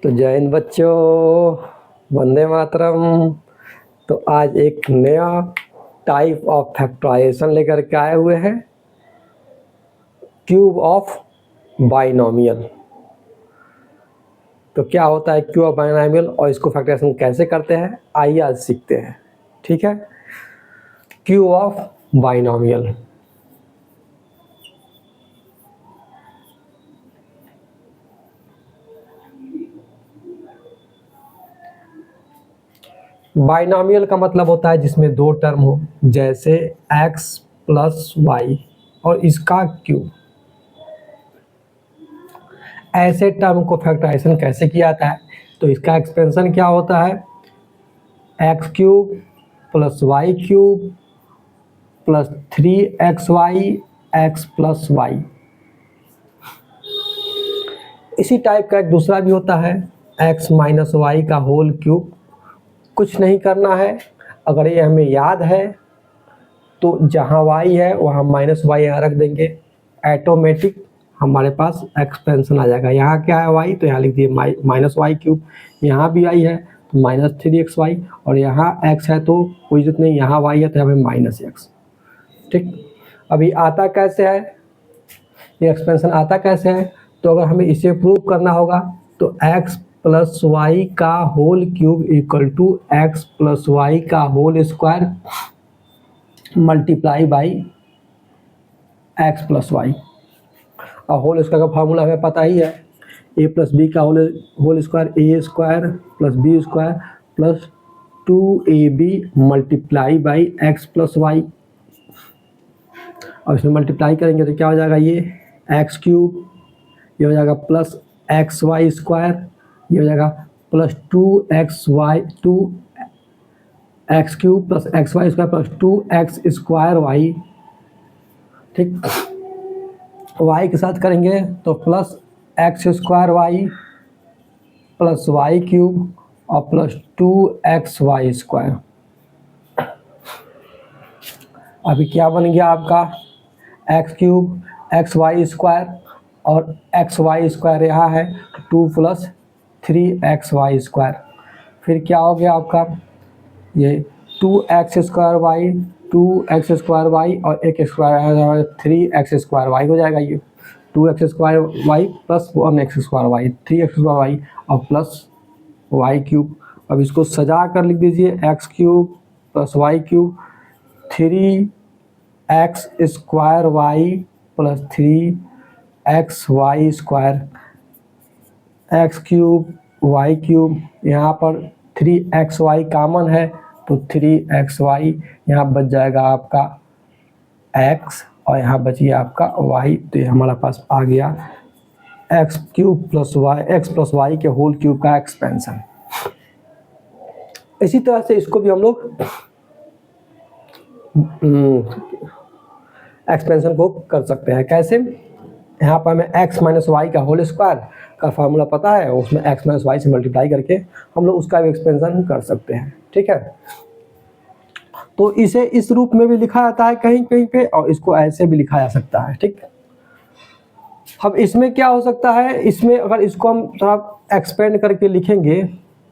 तो जय हिंद बच्चों, वंदे मातरम। तो आज एक नया टाइप ऑफ फैक्टराइजेशन लेकर के आए हुए हैं, क्यूब ऑफ बाइनोमियल। तो क्या होता है क्यूब ऑफ बाइनोमियल और इसको फैक्टराइजेशन कैसे करते हैं, आइए आज सीखते हैं। ठीक है, क्यूब ऑफ बाइनोमियल। बाइनोमियल का मतलब होता है जिसमें दो टर्म हो, जैसे x प्लस वाई और इसका क्यूब। ऐसे टर्म को फैक्टराइजेशन कैसे किया जाता है, तो इसका एक्सपेंशन क्या होता है, x cube plus y cube plus 3xy x plus y. इसी टाइप का एक दूसरा भी होता है, x माइनस वाई का होल क्यूब। कुछ नहीं करना है, अगर ये हमें याद है तो जहाँ y है वहाँ माइनस वाई यहाँ रख देंगे, ऑटोमेटिक हमारे पास एक्सपेंशन आ जाएगा। यहाँ क्या है y, तो यहाँ लिख दिए माइनस वाई क्यूब। यहाँ भी y है तो माइनस 3xy, और यहाँ x है तो कोई जरूरत नहीं, यहाँ y है तो यहाँ पे माइनस x। ठीक, अभी आता कैसे है ये एक्सपेंशन, आता कैसे है, तो अगर हमें इसे प्रूव करना होगा तो x प्लस वाई का whole cube equal to x plus y का whole square multiply by x plus y. और होल स्क्वायर का फार्मूला हमें पता ही है, ए प्लस बी का whole square a square plus b square plus 2ab multiply by x plus y. और इसमें मल्टीप्लाई करेंगे तो क्या हो जाएगा, ये एक्स क्यूब, ये हो जाएगा प्लस एक्स वाई स्क्वायर, ये हो जाएगा plus 2 x cube plus x y square plus 2x square y. ठीक, y के साथ करेंगे तो plus x square y plus y cube और प्लस 2xy स्क्वायर। अभी क्या बन गया आपका, x cube x y square और एक्स वाई स्क्वायर यहाँ है 2 प्लस 3xy स्क्वायर। फिर क्या हो गया आपका, ये 2x square Y 2x square y और एक स्क्वायर 3x स्क्वायर वाई हो जाएगा। ये 2x square y plus 1x square y 3x square y और प्लस वाई क्यूब। अब इसको सजा कर लिख दीजिए, x cube plus y cube 3x square y plus 3xy square, x cube y cube, यहाँ पर 3xy कॉमन है तो 3xy यहाँ बच जाएगा आपका x और यहाँ बचिए आपका y। तो ये हमारा पास आ गया x cube plus y, x plus y के होल क्यूब का एक्सपेंशन। इसी तरह से इसको भी हम लोग एक्सपेंशन को कर सकते हैं। कैसे, यहाँ पर हमें x माइनस वाई का होल स्क्वायर का फार्मूला पता है, उसमें x माइनस वाई से मल्टीप्लाई करके हम लोग उसका भी एक्सपेंशन कर सकते हैं। ठीक है, तो इसे इस रूप में भी लिखा जाता है कहीं कहीं पे, और इसको ऐसे भी लिखा जा सकता है। ठीक, अब इसमें क्या हो सकता है, इसमें अगर इसको हम थोड़ा एक्सपेंड करके लिखेंगे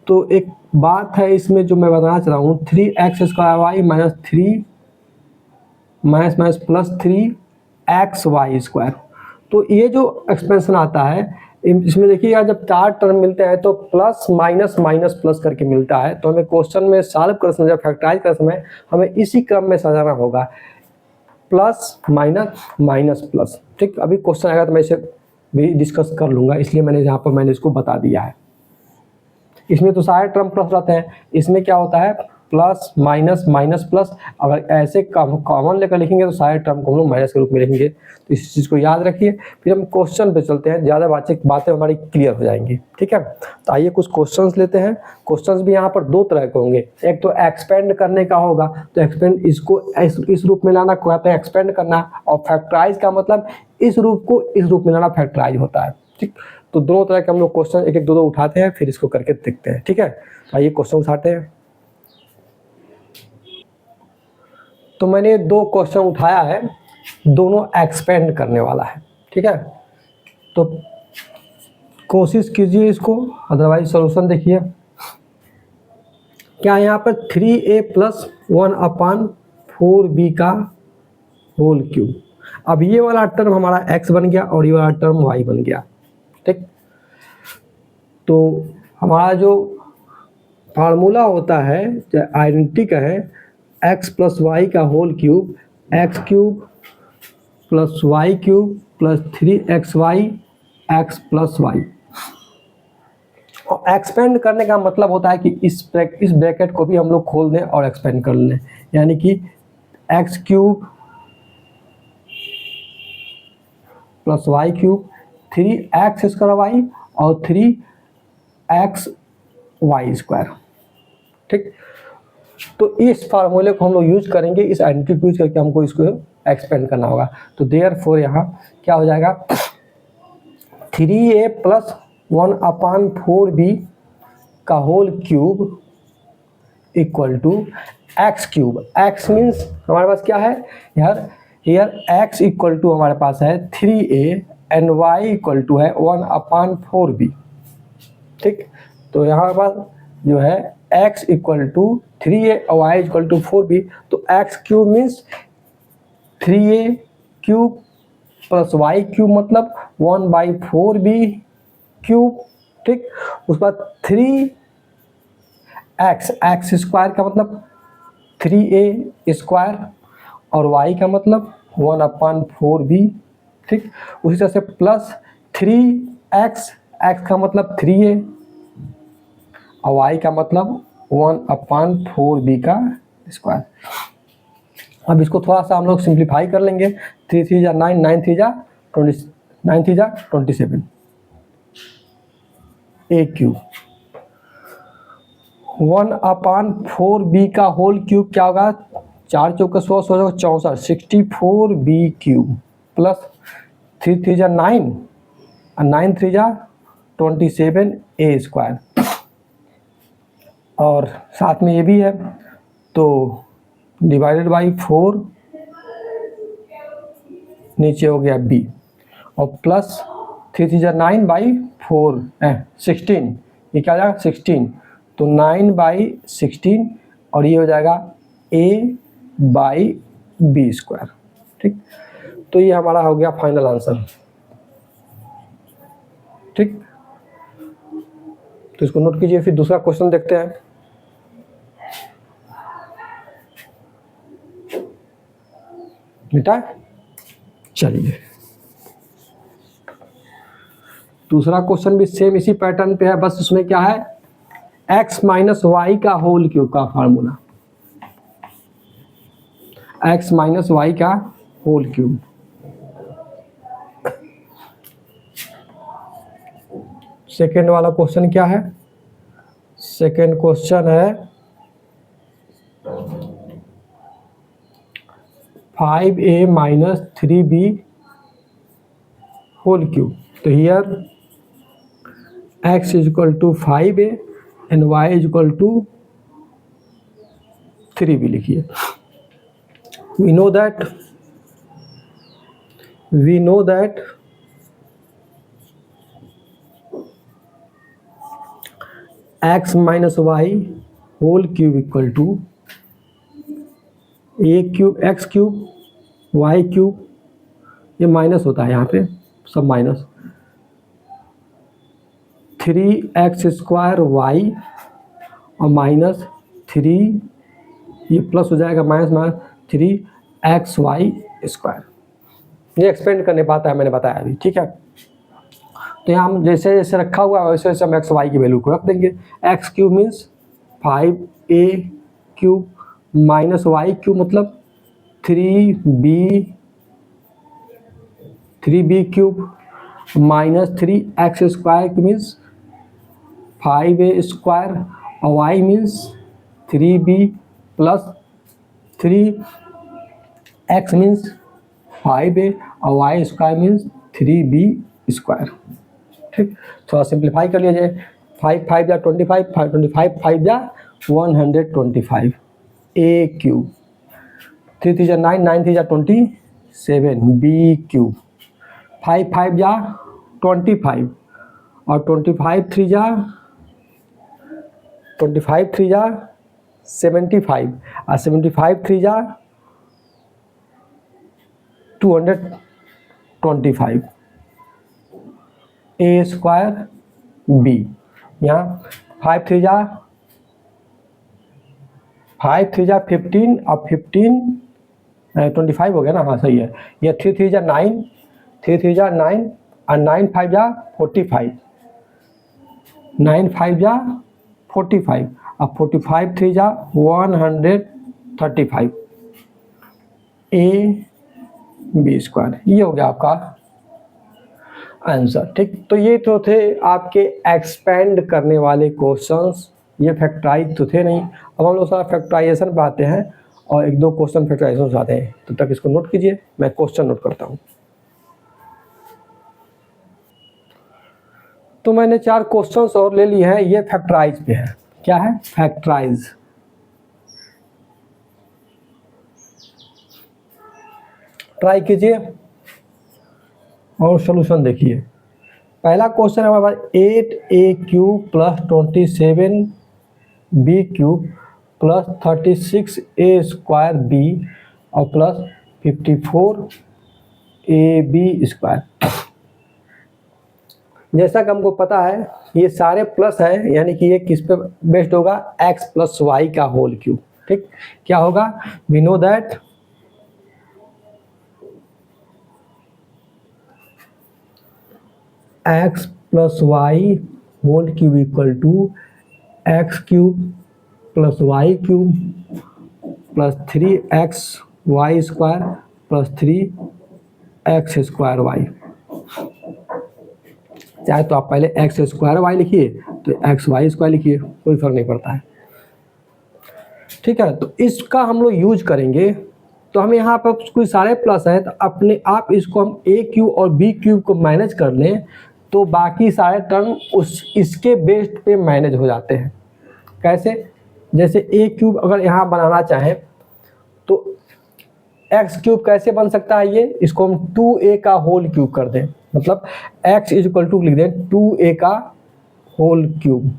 तो एक बात है इसमें जो मैं बताना चाह रहा हूँ, 3x square y minus 3 minus minus plus 3xy square. तो ये जो एक्सपेंशन आता है इसमें देखिएगा, जब चार टर्म मिलते हैं तो प्लस माइनस माइनस प्लस करके मिलता है। तो हमें क्वेश्चन में सॉल्व कर समय, जब फैक्टराइज कर समय हमें इसी क्रम में सजाना होगा, प्लस माइनस माइनस प्लस। ठीक, अभी क्वेश्चन आएगा तो मैं इसे भी डिस्कस कर लूँगा, इसलिए मैंने यहाँ पर मैंने इसको बता दिया है। इसमें तो सारे टर्म प्लस रहते हैं, इसमें क्या होता है प्लस माइनस माइनस प्लस। अगर ऐसे कॉमन लेकर लिखेंगे तो सारे टर्म को हम लोग माइनस के रूप में लिखेंगे। तो इस चीज़ को याद रखिए। फिर हम क्वेश्चन पे चलते हैं, ज़्यादा बातें हमारी क्लियर हो जाएंगी। ठीक है, तो आइए कुछ क्वेश्चंस लेते हैं। क्वेश्चंस भी यहाँ पर दो तरह के होंगे, एक तो एक्सपेंड करने का होगा, तो एक्सपेंड इसको इस रूप में लाना कहते हैं एक्सपेंड करना, और फैक्टराइज का मतलब इस रूप को इस रूप में लाना फैक्टराइज होता है। ठीक, तो दोनों तरह के हम लोग क्वेश्चन एक एक दो उठाते हैं, फिर इसको करके देखते हैं। ठीक है, आइए क्वेश्चन उठाते हैं। तो मैंने दो क्वेश्चन उठाया है, दोनों एक्सपेंड करने वाला है। ठीक है, तो कोशिश कीजिए इसको, अदरवाइज सॉल्यूशन देखिए। क्या यहाँ पर 3a प्लस 1/4b का होल क्यूब। अब ये वाला टर्म हमारा x बन गया और ये वाला टर्म y बन गया, ठीक। तो हमारा जो फार्मूला होता है, आइडेंटिटी का है, x प्लस वाई का whole cube, x cube plus y cube plus 3xy x plus y. और एक्सपेंड करने का मतलब होता है कि इस ब्रैकेट को भी हम लोग खोल दें और एक्सपेंड कर लें, यानी कि x cube plus y cube 3x square y और 3x वाई स्क्वायर, ठीक। तो इस फार्मूले को हम लोग यूज करेंगे, इस आइडेंटिटी को यूज करके हमको इसको एक्सपेंड करना होगा। तो देयरफॉर यहाँ क्या हो जाएगा, 3a प्लस 1/4b का whole cube equal to x cube. X means हमारे पास क्या है यार, हियर x इक्वल टू हमारे पास है 3a and y equal to है 1/4b, ठीक। तो यहाँ हमारे पास जो है x इक्वल टू 3a और y इक्वल टू 4b। तो x cube means 3a cube plus y cube मतलब 1/4b क्यूब, ठीक। उसके बाद 3x स्क्वायर का मतलब 3a स्क्वायर और y का मतलब 1/4b, ठीक। उसी तरह से प्लस 3x, x का मतलब 3a और y का मतलब 1/4b का स्क्वायर। अब इसको थोड़ा सा हम लोग सिंप्लीफाई कर लेंगे। 3 3 जा 9, 9 3 जा 20, 9 3 जा 27 a क्यूब 1/4b का होल क्यूब क्या होगा, 4 चौके 16, 16 64, 64b क्यूब प्लस 3 3 जा 9 और 9 3 जा 27 a स्क्वायर। और साथ में ये भी है, तो डिवाइडेड बाई 4 नीचे हो गया b और प्लस 3 3 जा 9 बाई 4 16, ये क्या हो जाएगा 16, तो 9 बाई 16 और ये हो जाएगा a बाई b स्क्वायर, ठीक। तो ये हमारा हो गया फाइनल आंसर, ठीक। तो इसको नोट कीजिए। फिर दूसरा क्वेश्चन देखते हैं। बेटा चलिए, दूसरा क्वेश्चन भी सेम इसी पैटर्न पे है, बस उसमें क्या है, x माइनस वाई का होल क्यूब का फार्मूला, x माइनस वाई का होल क्यूब। सेकेंड वाला क्वेश्चन क्या है, सेकेंड क्वेश्चन है 5a minus 3b whole cube. तो here x is equal to 5a and y is equal to 3b लिखिए। we know that x minus y whole cube equal to a cube x cube y cube, ये minus होता है यहाँ पे सब minus, 3x square y और minus 3, ये plus हो जाएगा माइनस माइनस 3xy स्क्वायर। ये एक्सपेंड करने पाता है, मैंने बताया अभी, ठीक है। तो यहाँ हम जैसे जैसे रखा हुआ है वैसे वैसे हम एक्स वाई की वैल्यू को रख देंगे। X cube means 5a cube minus y cube मतलब 3b cube minus 3x square means 5a square और y means 3b plus 3x means 5a और y square means 3b square, ठीक। थोड़ा simplify कर लिया जाए। 5 5 जा 25, 5 5 जा 125 a क्यूब, 3 3 जा 9, 9 3 जा 27 b क्यूब, 5 5 जा 25 और 25 3 जा 75 और 75 3 जा 225 ए स्क्वायर बी। यहाँ 5 3 जा 15 और 15 25 हो गया ना, हाँ सही है। ये 3 3 जा 9 और 9 5 जा 45 9 5 जा 45 और 45 3 जा 135 ए बी स्क्वायर। ये हो गया आपका आंसर। ठीक, तो ये तो थे आपके एक्सपेंड करने वाले क्वेश्चंस, ये फैक्टराइज तो थे नहीं। अब हम लोग सारा फैक्टराइजेशन पे आते हैं और एक दो क्वेश्चन फैक्टराइजेशन आते हैं, तब तक इसको नोट कीजिए, मैं क्वेश्चन नोट करता हूँ। तो मैंने 4 क्वेश्चंस और ले लिए हैं, ये फैक्टराइज पे है। क्या है? फैक्टराइज। ट्राई कीजिए और सॉल्यूशन देखिए। पहला क्वेश्चन हमारे पास 8a³ plus 27b³ plus 36a² b और प्लस 54ab²। जैसा कि हमको पता है ये सारे प्लस है, यानी कि ये किस पे बेस्ड होगा? x प्लस वाई का होल क्यूब। ठीक, क्या होगा? We know that x plus y whole cube equal to x³ plus y cube plus 3xy² plus 3x² चाहे तो आप पहले x² लिखिए तो xy² लिखिए, कोई फर्क नहीं पड़ता है। ठीक है, तो इसका हम लोग यूज करेंगे। तो हम यहाँ पर कोई सारे प्लस हैं, तो अपने आप इसको हम a³ और b³ को मैनेज कर लें तो बाकी सारे टर्म इसके बेस्ड पे मैनेज हो जाते हैं। कैसे? जैसे a³ अगर यहाँ बनाना चाहें तो x³ कैसे बन सकता है? ये इसको हम 2a का होल क्यूब कर दें, मतलब x इक्वल टू लिख दें 2a का होल क्यूब,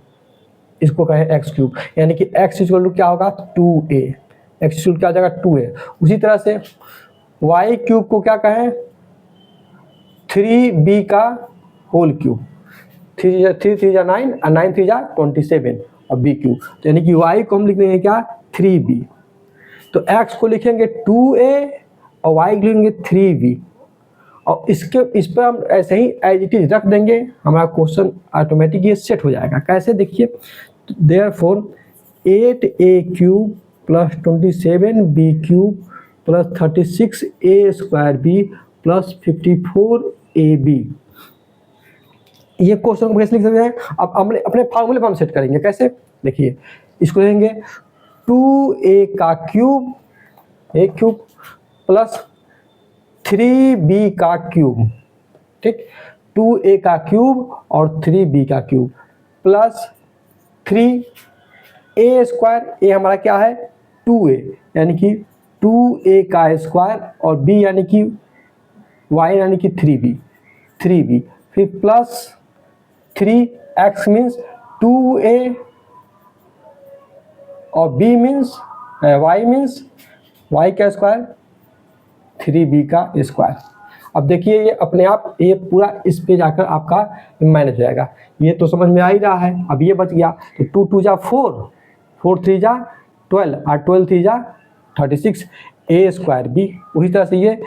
इसको कहें x³, यानी कि x इक्वल टू क्या होगा? 2a, x इक्वल क्या हो जाएगा? 2a। उसी तरह से y³ को क्या कहें? 3b का होल क्यूब, 3 3 जा 9 और 9 3 जा 27 और b³, तो यानी कि y को हम लिख देंगे क्या? 3b। तो x को लिखेंगे 2a और y को लिखेंगे 3b, और इस पर हम ऐसे ही एज इट इज रख देंगे, हमारा क्वेश्चन ऑटोमेटिक ये सेट हो जाएगा। कैसे? देखिए, therefore 8a³ plus 27b³ plus 36a² plus 54ab। ये क्वेश्चन को कैसे लिख सकते हैं? अब अपने फार्मूले पर हम सेट करेंगे। कैसे? देखिए, इसको लेंगे 2a का क्यूब a³ प्लस 3b का क्यूब। ठीक, 2a का क्यूब और 3b का क्यूब प्लस 3a², ए हमारा क्या है? 2a, यानी कि 2a का स्क्वायर और b यानी कि y यानी कि 3b, फिर प्लस 3x मीन्स 2a और b means y means y का स्क्वायर 3b का स्क्वायर। अब देखिए ये अपने आप ये पूरा इस पे जाकर आपका मैनेज हो जाएगा। ये तो समझ में आ ही रहा है। अब ये बच गया तो 2 2 जा 4, 4 3 जा 12 और 12 3 जा 36 a² b। उसी तरह से ये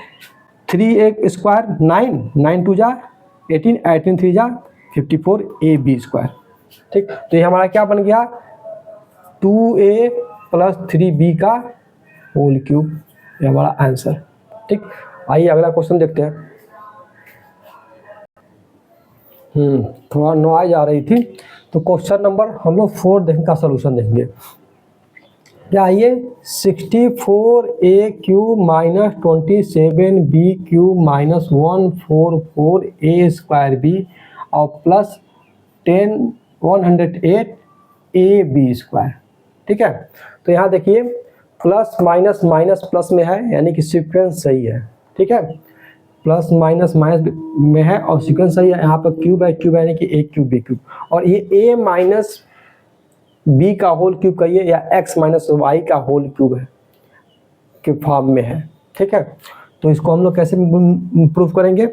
3a² 9, 9 2 जा 18, 18 3 जा 54 ab²। ठीक, तो ये हमारा क्या बन गया? 2a प्लस 3b का होल क्यूब, ये हमारा आंसर। ठीक, आइए अगला क्वेश्चन देखते हैं। थोड़ा नॉइज आ रही थी, तो क्वेश्चन नंबर हम लोग 4 का सलूशन देंगे। क्या? आइए 64a³ minus 27b³ minus 144a² और प्लस 108ab²। ठीक है, तो यहाँ देखिए प्लस माइनस माइनस प्लस में है, यानी कि सीक्वेंस सही है। ठीक है, प्लस माइनस माइनस में है और सीक्वेंस सही है, यहाँ पर क्यूब है यानी कि ए क्यूब बी क्यूब, और ये ए माइनस बी का होल क्यूब कहिए या एक्स माइनस वाई का होल क्यूब है के फॉर्म में है। ठीक है, तो इसको हम लोग कैसे प्रूफ करेंगे,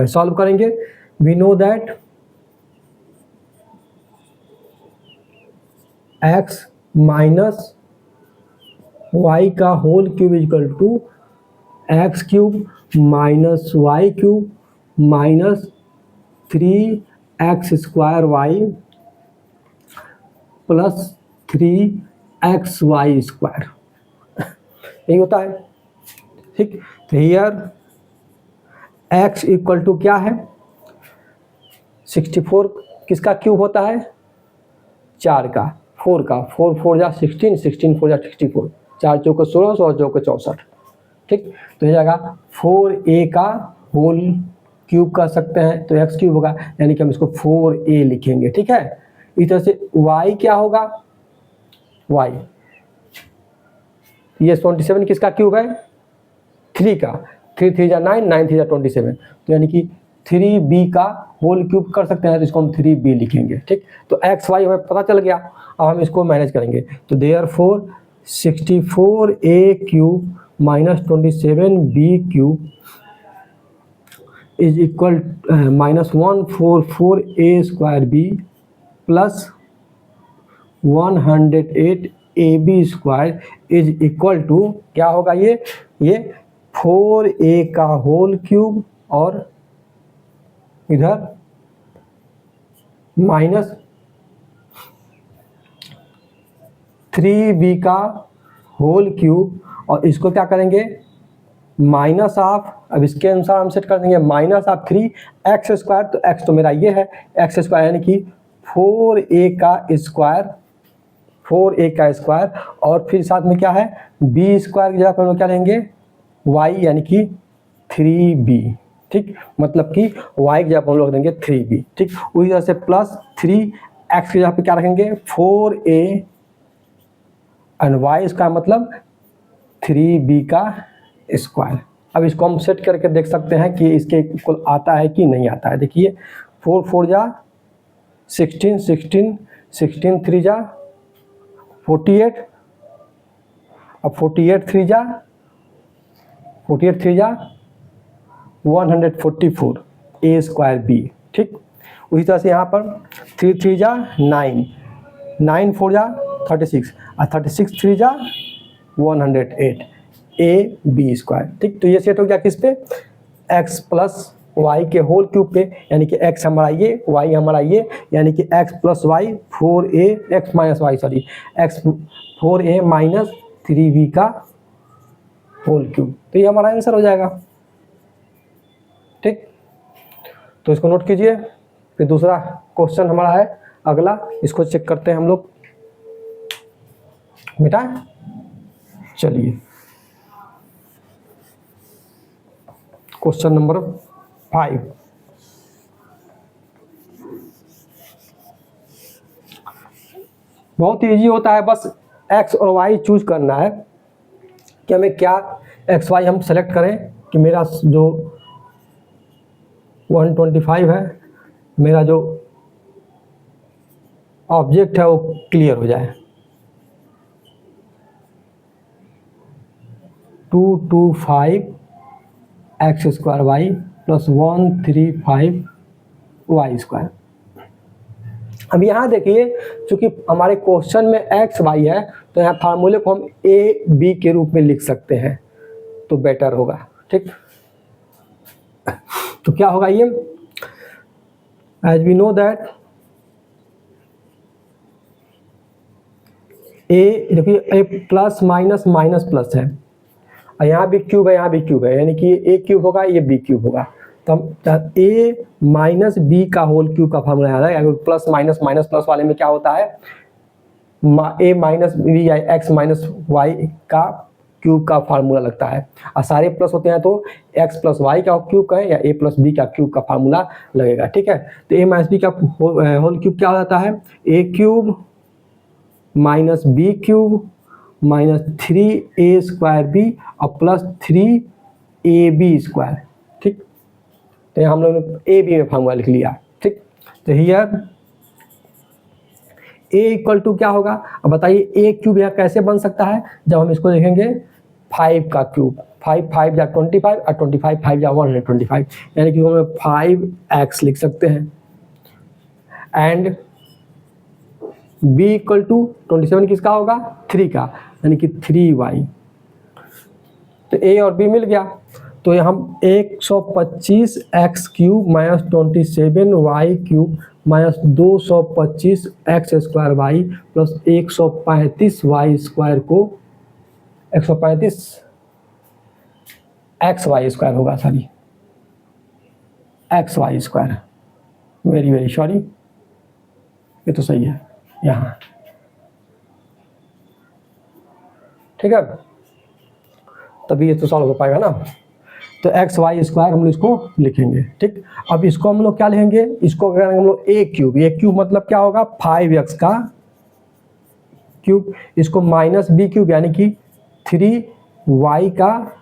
सॉल्व करेंगे। We know that x minus y का whole cube equal to x cube minus y cube minus 3x square y plus 3xy square, यही होता है। ठीक, तो हियर x इक्वल टू क्या है 64, किसका क्यूब होता है 4 का, 4 का, 4 4 जा 16, 16 4 जा 64, 4 चौके 16, 16 चौके 64। ठीक, तो ये जाएगा 4a का होल क्यूब कर सकते हैं, तो x क्यूब होगा, यानी कि हम इसको 4a लिखेंगे। ठीक है, इस तरह से y क्या होगा, y ये 27 किसका क्यूब है 3 का, 3 3 जा 9, 9 3 जा 27, तो यानी कि 3b का होल क्यूब कर सकते हैं, तो इसको हम 3b लिखेंगे। ठीक, तो x y हमें पता चल गया, अब हम इसको मैनेज करेंगे। तो therefore 64a cube minus 27b cube is equal minus 144a square b plus 108 ab square is equal to क्या होगा, ये 4a का होल क्यूब और इधर माइनस 3b का होल क्यूब, और इसको क्या करेंगे माइनस ऑफ, अब इसके अनुसार हम सेट कर देंगे माइनस ऑफ 3x स्क्वायर, तो x तो मेरा ये है x स्क्वायर, यानी कि 4a का स्क्वायर, 4a का स्क्वायर, और फिर साथ में क्या है b स्क्वायर की जगह पर हम लोग क्या लेंगे y, यानी कि 3b। ठीक, मतलब कि y की जगह पर हम लोग देंगे 3b। ठीक, उसी तरह से प्लस 3x की जगह पे क्या रखेंगे 4a एंड y स्क्वायर मतलब 3b का स्क्वायर। अब इसको हम सेट करके देख सकते हैं कि इसके इक्वल आता है कि नहीं आता है। देखिए 4 4 जा 16, 16 16 3 जा 48, अब 48 3 जा 144 a स्क्वायर b। ठीक, उसी तरह से यहाँ पर 3 3 जा 9, 9 4 जा 36 और 36 3 जा 108 a b स्क्वायर। ठीक, तो ये सेट हो गया किस पे x प्लस वाई के होल क्यूब पे, यानी कि x हमारा ये y हमारा ये, यानी कि x plus y 4a x minus y sorry x 4a minus 3b का होल क्यूब, तो ये हमारा आंसर हो जाएगा। ठीक, तो इसको नोट कीजिए। फिर दूसरा क्वेश्चन हमारा है अगला, इसको चेक करते हैं हम लोग बेटा। चलिए क्वेश्चन नंबर 5, बहुत इजी होता है, बस x और y चूज करना है कि हमें क्या x y हम सेलेक्ट करें कि मेरा जो 125 है, मेरा जो ऑब्जेक्ट है वो क्लियर हो जाए। 225 x square y plus 135 y square. अब यहाँ देखिए, चूंकि हमारे क्वेश्चन में एक्स वाई है, तो यहाँ फार्मूले को हम ए बी के रूप में लिख सकते हैं, तो बेटर होगा। ठीक, तो क्या होगा ये, एज वी नो दैट ए, देखिए ए प्लस माइनस माइनस प्लस है, और यहाँ भी क्यूब है, यहाँ भी क्यूब है, यानी कि ए क्यूब होगा, ये बी क्यूब होगा, तो हम ए माइनस बी का होल क्यूब का फॉर्मूला याद है। प्लस माइनस माइनस प्लस वाले में क्या होता है, ए माइनस बी या एक्स माइनस वाई का क्यूब का फार्मूला लगता है, और सारे प्लस होते हैं तो एक्स प्लस वाई का क्यूब का है या ए प्लस बी का क्यूब का फार्मूला लगेगा। ठीक है, तो ए माइनस बी का होल क्यूब क्या हो जाता है, a cube minus b cube minus 3a square b और प्लस 3 ए बी स्क्वायर, ठीक। तो हम लोग ने ए बी में फार्मूला लिख लिया, ठीक। तो हियर ए इक्वल टू क्या होगा, अब बताइए ए क्यूब यहाँ कैसे बन सकता है, जब हम इसको देखेंगे 5 का क्यूब, 5 5 जा 25 और 25 5 जा 125, यानी कि हम 5x लिख सकते हैं। एंड b इक्वल टू 27 किसका होगा, 3 का, यानी कि 3y। तो a और b मिल गया, तो हम 125x cube minus 27y cube minus 225x square y plus 135y square को 135 xy स्क्वायर होगा, sorry xy square, very very sorry, ये तो सही है यहाँ, ठीक है। तभी ये तो सॉल्व हो पाएगा ना। तो एक्स वाई स्क्वायर हम लोग इसको लिखेंगे, ठीक। अब इसको हम लोग क्या लिखेंगे, इसको करेंगे हम लोग ए क्यूब मतलब क्या होगा 5x का क्यूब, इसको माइनस बी क्यूब यानी कि 3y का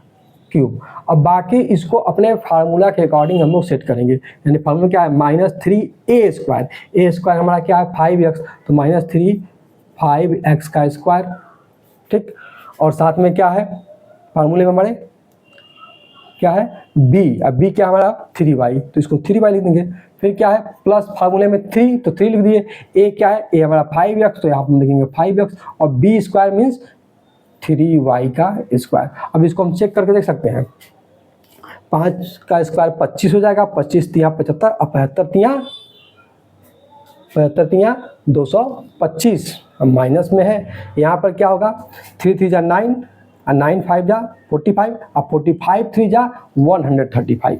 क्यूब। अब बाकी इसको अपने फार्मूला के अकॉर्डिंग हम लोग सेट करेंगे, यानी फार्मूला क्या है -3a स्क्वायर, ए स्क्वायर हमारा क्या है 5x, तो -3 5x का स्क्वायर, ठीक। और साथ में क्या है फार्मूले में हमारे क्या है b, अब b क्या हमारा 3y, तो इसको 3y लिख देंगे। फिर क्या है प्लस फार्मूले में 3, तो 3 लिख दिए। a क्या है, a हमारा 5x, तो यहाँ हम लिखेंगे 5x, और b स्क्वायर मीन्स 3y का स्क्वायर। अब इसको हम चेक करके देख सकते हैं, 5 का स्क्वायर 25 हो जाएगा, 25 तिया 75 और 75 तिया 225, हम माइनस में है। यहाँ पर क्या होगा 3 3 जा 9 और 9 5 जा 45 और 45 3 जा 135,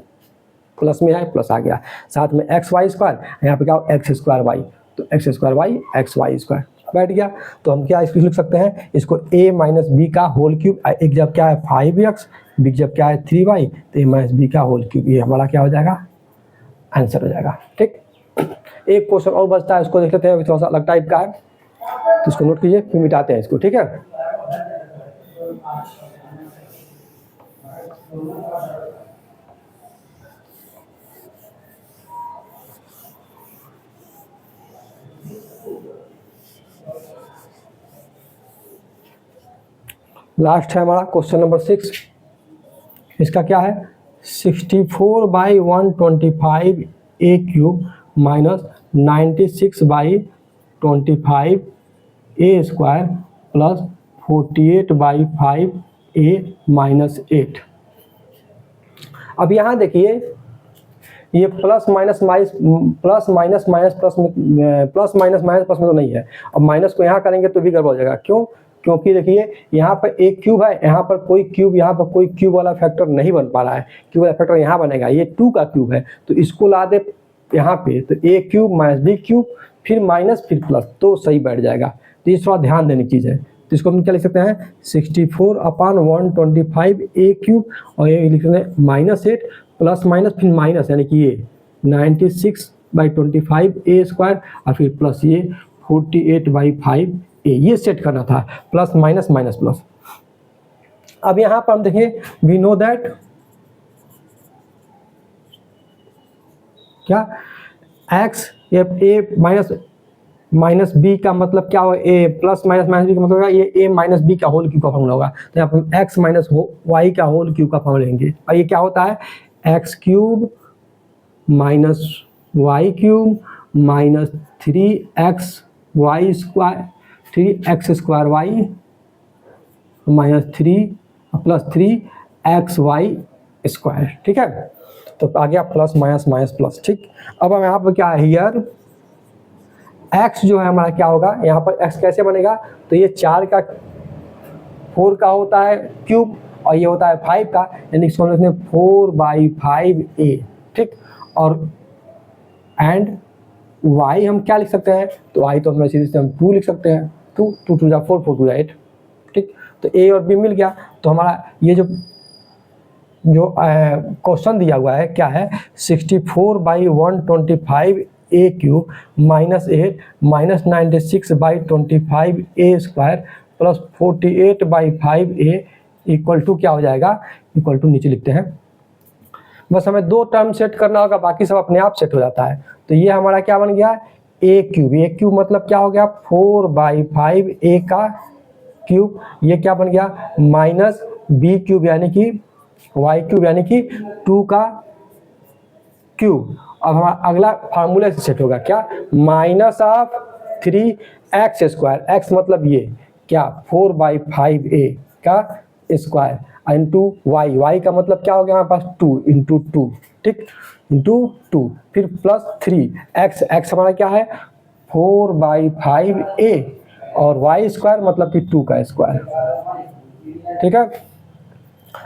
प्लस में है, प्लस आ गया। साथ में एक्स वाई स्क्वायर, यहाँ पे क्या हो एक्स स्क्वायर वाई, तो x square y x y square बैठ गया। तो हम क्या इसको लिख सकते हैं, इसको a माइनस बी का होल क्यूब, एक जब क्या है 5x, बी जब क्या है 3y, तो a माइनस बी का होल क्यूब, ये हमारा क्या हो जाएगा आंसर हो जाएगा, ठीक। एक क्वेश्चन और बचता है, उसको देख लेते हैं, थोड़ा सा अलग टाइप का है, तो इसको नोट कीजिए, फिर मिटाते हैं इसको, ठीक है। लास्ट है हमारा क्वेश्चन नंबर 6, इसका क्या है 64/125 a cube minus 96/25 a square plus 48/5 A minus 8। अब यहाँ देखिए ये plus minus minus plus minus minus plus में प्लस माइनस माइनस प्लस में तो नहीं है। अब माइनस को यहाँ करेंगे तो भी गड़बड़ हो जाएगा, क्यों, क्योंकि देखिए यहाँ पर एक क्यूब है, यहाँ पर कोई क्यूब वाला फैक्टर नहीं बन पा रहा है, क्यूब वाला फैक्टर यहाँ बनेगा, ये 2 का क्यूब है, तो इसको ला दे यहाँ पे, तो ए क्यूब माइनस बी क्यूब फिर माइनस फिर प्लस, तो सही बैठ जाएगा। तो ये थोड़ा ध्यान देने की चीज़ है। तो इसको हम क्या लिख सकते हैं 64/125 ए क्यूब, और ये लिख सकते हैं -8 प्लस माइनस फिर माइनस, यानी कि ये 96/25 ए स्क्वायर और फिर प्लस ये 48/5 ए, ये सेट करना था, प्लस माइनस माइनस प्लस। अब यहाँ पर हम देखें वी नो दैट क्या एक्स ए माइनस बी का मतलब क्या होगा, a plus minus minus b का मतलब होगा ये ए माइनस बी का होल क्यूब का फॉर्मूला होगा। तो यहाँ पर एक्स माइनस वाई का होल क्यूब का फॉर्मूला लेंगे, और ये क्या होता है x cube minus y cube minus 3x y square 3x square y minus 3 plus 3xy square, ठीक है। तो आ गया प्लस माइनस माइनस प्लस, ठीक। अब हम यहाँ पर क्या है हियर x जो है हमारा क्या होगा, यहाँ पर x कैसे बनेगा, तो ये 4 का 4 का होता है क्यूब और ये होता है 5 का, यानी इसको हम लिखते हैं 4/5a, ठीक। और एंड y हम क्या लिख सकते हैं, तो y तो हम सीधे से हम 2 लिख सकते हैं, 2 2 2 जा 4 4 2 जा 8, ठीक। तो a और b मिल गया। तो हमारा ये जो क्वेश्चन दिया हुआ है क्या है 64/125 a cube -8 minus 96/25 a square plus 48/5 a equal to क्या हो जाएगा, इक्वल टू नीचे लिखते हैं। बस हमें 2 टर्म सेट करना होगा, बाकी सब अपने आप सेट हो जाता है। तो ये हमारा क्या बन गया, ए क्यूब। ए क्यूब मतलब क्या हो गया, 4/5 ए का क्यूब। ये क्या बन गया, माइनस बी क्यूब यानी कि वाई क्यूब यानी कि 2 का क्यूब। अब हमारा अगला फार्मूले से सेट होगा क्या, माइनस ऑफ 3x²। एक्स मतलब ये क्या, 4/5 ए का स्क्वायर इंटू वाई। वाई का मतलब क्या हो गया हमारे पास 2 इंटू 2, ठीक, इंटू 2, फिर प्लस 3x। एक्स हमारा क्या है 4/5 ए और वाई स्क्वायर मतलब कि 2 का स्क्वायर, ठीक है।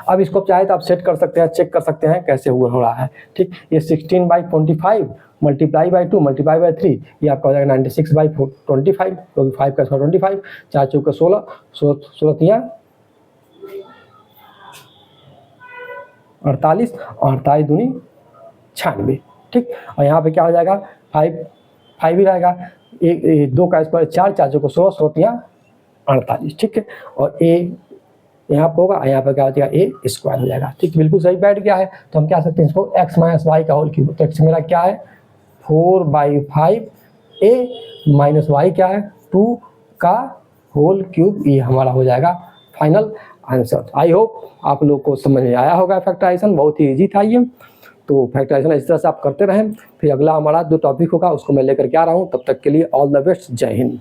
अब इसको चाहे तो आप सेट कर सकते हैं, चेक कर सकते हैं कैसे हो रहा है, ठीक। ये 16/25 मल्टीप्लाई बाई 2 मल्टीप्लाई बाई 3, ये आपका हो जाएगा 96/25, क्योंकि 5 का स्क्वायर 25, 4 चौके 16, 16 48, 48 दूनी 96, ठीक। और यहाँ पे क्या हो जाएगा 5 ही रहेगा, 2 का स्क्वायर 4, 4 चौके 16, 16 48, ठीक है। और ए यहाँ पे होगा, यहाँ पे क्या हो जाएगा ए स्क्वायर हो जाएगा, ठीक। बिल्कुल सही बैठ गया है। तो हम क्या सकते हैं इसको x माइनस वाई का होल क्यूब। तो x मेरा क्या है 4/5 ए माइनस वाई क्या है 2 का होल क्यूब। ये हमारा हो जाएगा फाइनल आंसर। आई होप आप लोग को समझ में आया होगा। फैक्टराइजेशन बहुत ही ईजी था ये। तो फैक्टराइजेशन इस तरह से आप करते रहें। फिर अगला हमारा जो टॉपिक होगा उसको मैं लेकर के आ रहा हूँ। तब तक के लिए ऑल द बेस्ट, जय हिंद।